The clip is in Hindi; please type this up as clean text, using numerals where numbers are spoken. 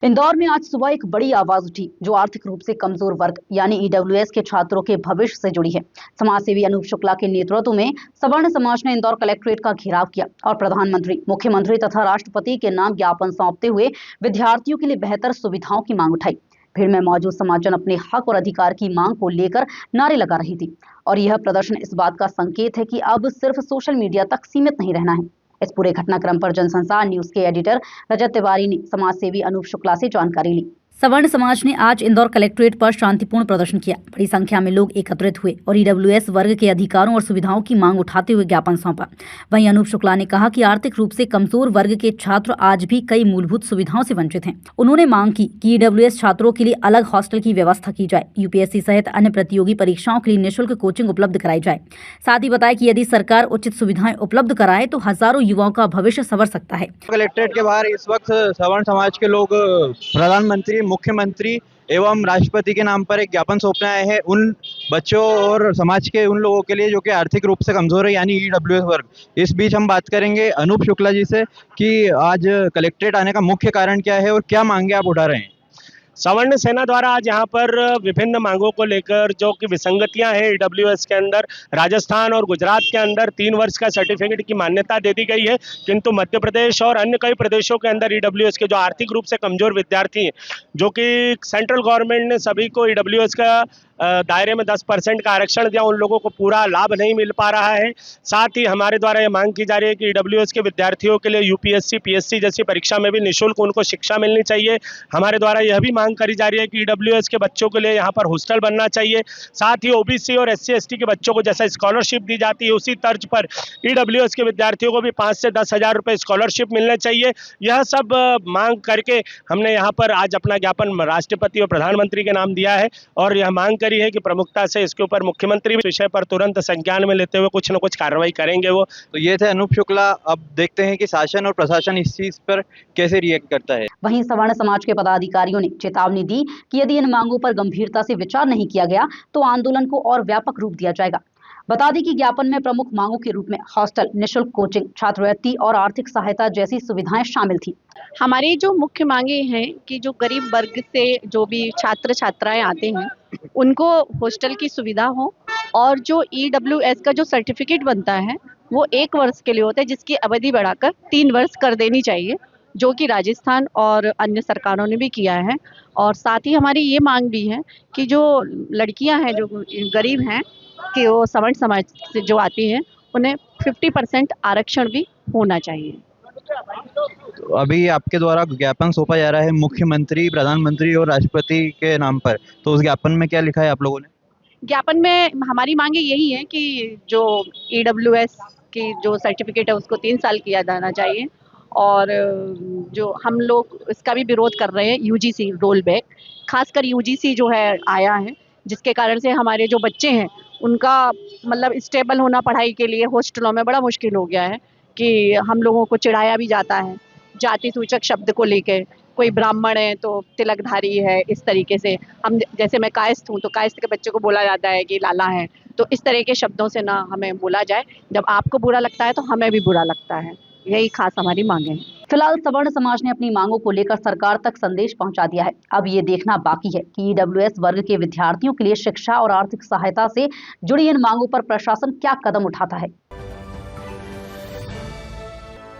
इंदौर में आज सुबह एक बड़ी आवाज उठी जो आर्थिक रूप से कमजोर वर्ग यानी ईडब्ल्यूएस के छात्रों के भविष्य से जुड़ी है। समाज सेवी अनूप शुक्ला के नेतृत्व में सवर्ण समाज ने इंदौर कलेक्ट्रेट का घेराव किया और प्रधानमंत्री, मुख्यमंत्री तथा राष्ट्रपति के नाम ज्ञापन सौंपते हुए विद्यार्थियों के लिए बेहतर सुविधाओं की मांग उठाई। भीड़ में मौजूद समाजजन अपने हक और अधिकार की मांग को लेकर नारे लगा रही थी और यह प्रदर्शन इस बात का संकेत है कि अब सिर्फ सोशल मीडिया तक सीमित नहीं रहना है। इस पूरे घटनाक्रम पर जनसंचार न्यूज के एडिटर रजत तिवारी ने समाज सेवी अनूप शुक्ला से जानकारी ली। सवर्ण समाज ने आज इंदौर कलेक्ट्रेट पर शांतिपूर्ण प्रदर्शन किया। बड़ी संख्या में लोग एकत्रित हुए और ईडब्ल्यूएस वर्ग के अधिकारों और सुविधाओं की मांग उठाते हुए ज्ञापन सौंपा। वहीं अनूप शुक्ला ने कहा कि आर्थिक रूप से कमजोर वर्ग के छात्र आज भी कई मूलभूत सुविधाओं से वंचित हैं। उन्होंने मांग की कि ईडब्ल्यूएस छात्रों के लिए अलग हॉस्टल की व्यवस्था की जाए, यूपीएससी सहित अन्य प्रतियोगी परीक्षाओं के लिए निःशुल्क कोचिंग उपलब्ध कराई जाए। साथ ही बताया कि यदि सरकार उचित सुविधाएं उपलब्ध कराए तो हजारों युवाओं का भविष्य संवर सकता है। कलेक्ट्रेट के बाहर इस वक्त सवर्ण समाज के लोग प्रधानमंत्री, मुख्यमंत्री एवं राष्ट्रपति के नाम पर एक ज्ञापन सौंपने आए हैं उन बच्चों और समाज के उन लोगों के लिए जो कि आर्थिक रूप से कमजोर है यानी ईडब्ल्यूएस वर्ग। इस बीच हम बात करेंगे अनूप शुक्ला जी से कि आज कलेक्ट्रेट आने का मुख्य कारण क्या है और क्या मांगे आप उठा रहे हैं। सवर्ण सेना द्वारा आज यहाँ पर विभिन्न मांगों को लेकर जो कि विसंगतियां हैं ईडब्ल्यूएस के अंदर, राजस्थान और गुजरात के अंदर 3 वर्ष का सर्टिफिकेट की मान्यता दे दी गई है, किंतु मध्य प्रदेश और अन्य कई प्रदेशों के अंदर ईडब्ल्यूएस के जो आर्थिक रूप से कमजोर विद्यार्थी हैं, जो कि सेंट्रल गवर्नमेंट ने सभी को ईडब्ल्यूएस का दायरे में 10% का आरक्षण दिया, उन लोगों को पूरा लाभ नहीं मिल पा रहा है। साथ ही हमारे द्वारा ये मांग की जा रही है कि ईडब्ल्यूएस के विद्यार्थियों के लिए यूपीएससी, पीएससी जैसी परीक्षा में भी निःशुल्क उनको शिक्षा मिलनी चाहिए। हमारे द्वारा यह भी मांग करी जा रही है कि ईडब्ल्यूएस के बच्चों के लिए यहाँ पर हॉस्टल बनना चाहिए। साथ ही ओबीसी और एससी एसटी के बच्चों को जैसा स्कॉलरशिप दी जाती है उसी तर्ज पर ईडब्ल्यूएस के विद्यार्थियों को भी 5 से 10 हज़ार रुपये स्कॉलरशिप मिलने चाहिए। यह सब मांग करके हमने यहाँ पर आज अपना ज्ञापन राष्ट्रपति और प्रधानमंत्री के नाम दिया है और यह मांग करी है कि प्रमुखता से इसके ऊपर मुख्यमंत्री विषय पर तुरंत संज्ञान में लेते हुए कुछ न कुछ कार्रवाई करेंगे। वो तो ये थे अनूप शुक्ला। अब देखते हैं कि शासन और प्रशासन इस चीज पर कैसे रिएक्ट करता है। वहीं सवर्ण समाज के पदाधिकारियों ने चेतावनी दी कि यदि इन मांगों पर गंभीरता से विचार नहीं किया गया तो आंदोलन को और व्यापक रूप दिया जाएगा। बता दें कि ज्ञापन में प्रमुख मांगों के रूप में हॉस्टल, निःशुल्क कोचिंग, छात्रवृत्ति और आर्थिक सहायता जैसी सुविधाएं शामिल थी। हमारी जो मुख्य मांगे हैं कि जो गरीब वर्ग से जो भी छात्र छात्राएं आते हैं उनको हॉस्टल की सुविधा हो और जो ईडब्ल्यूएस का जो सर्टिफिकेट बनता है वो 1 वर्ष के लिए होता है, जिसकी अवधि बढ़ाकर 3 वर्ष कर देनी चाहिए, जो कि राजस्थान और अन्य सरकारों ने भी किया है। और साथ ही हमारी ये मांग भी है कि जो लड़कियां हैं जो गरीब हैं कि वो सवर्ण समाज से जो आती हैं उन्हें 50% आरक्षण भी होना चाहिए। तो अभी आपके द्वारा ज्ञापन सौंपा जा रहा है मुख्यमंत्री, प्रधानमंत्री और राष्ट्रपति के नाम पर, तो उस ज्ञापन में क्या लिखा है आप लोगों ने? ज्ञापन में हमारी मांगे यही है कि जो ईडब्ल्यूएस की जो सर्टिफिकेट है उसको 3 साल किया जाना चाहिए और जो हम लोग इसका भी विरोध कर रहे हैं यूजीसी रोल बैक, खासकर यूजीसी जो है आया है जिसके कारण से हमारे जो बच्चे हैं उनका मतलब स्टेबल होना पढ़ाई के लिए हॉस्टलों में बड़ा मुश्किल हो गया है कि हम लोगों को चिढ़ाया भी जाता है जाति सूचक शब्द को लेकर। कोई ब्राह्मण है तो तिलकधारी है, इस तरीके से हम जैसे मैं कायस्थ हूँ तो कायस्थ के बच्चे को बोला जाता है कि लाला है, तो इस तरह के शब्दों से ना हमें बोला जाए। जब आपको बुरा लगता है तो हमें भी बुरा लगता है। यही खास हमारी मांगे हैं। फिलहाल सवर्ण समाज ने अपनी मांगों को लेकर सरकार तक संदेश पहुंचा दिया है। अब ये देखना बाकी है कि ईडब्ल्यूएस वर्ग के विद्यार्थियों के लिए शिक्षा और आर्थिक सहायता से जुड़ी इन मांगों पर प्रशासन क्या कदम उठाता है।